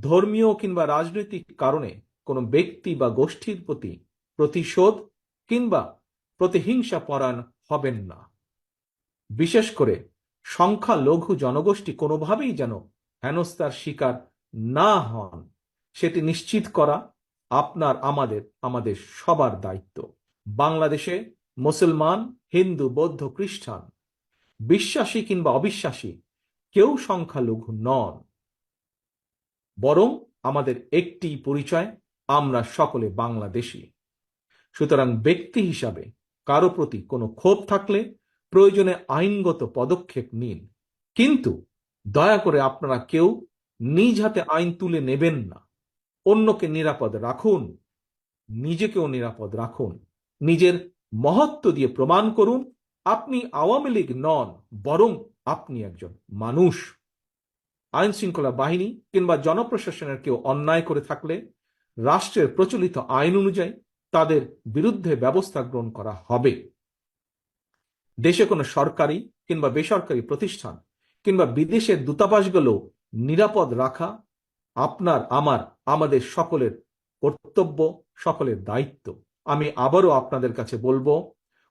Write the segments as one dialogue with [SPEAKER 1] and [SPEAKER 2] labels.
[SPEAKER 1] ধর্মীয় কিংবা রাজনৈতিক কারণে কোনো ব্যক্তি বা গোষ্ঠীর প্রতি প্রতিশোধ কিংবা প্রতিহিংসা পরায়ণ হবেন না। বিশেষ করে সংখ্যালঘু জনগোষ্ঠী কোনোভাবেই যেন হেনস্থার শিকার না হন, সেটি নিশ্চিত করা আমাদের সবার দায়িত্ব। বাংলাদেশে মুসলমান, হিন্দু, বৌদ্ধ, খ্রিস্টান, বিশ্বাসী কিংবা অবিশ্বাসী কেউ সংখ্যালঘু নন, বরং আমাদের একটি পরিচয়, আমরা সকলে বাংলাদেশী। সুতরাং ব্যক্তি হিসাবে কারো প্রতি কোনো ক্ষোভ থাকলে প্রয়োজনে আইনগত পদক্ষেপ নিন, কিন্তু দয়া করে আপনারা কেউ নিজ হাতে আইন তুলে নেবেন না। অন্যকে নিরাপদ রাখুন, নিজেকেও নিরাপদ রাখুন। নিজের মহত্ব দিয়ে প্রমাণ করুন আপনি আওয়ামী লীগ নন, বরং আপনি একজন মানুষ। আইন শৃঙ্খলা বাহিনী কিংবা জনপ্রশাসনের কেউ অন্যায় করে থাকলে রাষ্ট্রের প্রচলিত আইন অনুযায়ী তাদের বিরুদ্ধে ব্যবস্থা গ্রহণ করা হবে। দেশে কোনো সরকারি কিংবা বেসরকারি প্রতিষ্ঠান কিংবা বিদেশের দূতাবাসগুলো নিরাপদ রাখা আমাদের সকলের কর্তব্য, সকলের দায়িত্ব। আমি আবারও আপনাদের কাছে বলবো,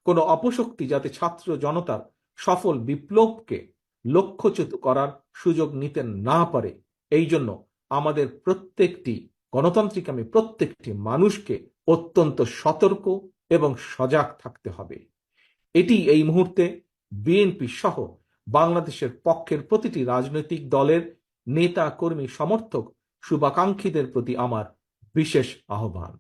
[SPEAKER 1] কোনো অপশক্তি যাতে ছাত্র জনতার সফল বিপ্লবকে লক্ষ্যচ্যুত করার সুযোগ নিতে না পারে, এই জন্য আমাদের প্রত্যেকটি মানুষকে অত্যন্ত সতর্ক এবং সজাগ থাকতে হবে। এটি এই মুহূর্তে বিএনপি সহ বাংলাদেশের পক্ষের প্রতিটি রাজনৈতিক দলের নেতা, কর্মী, সমর্থক, শুভাকাঙ্ক্ষীদের প্রতি আমার বিশেষ আহ্বান।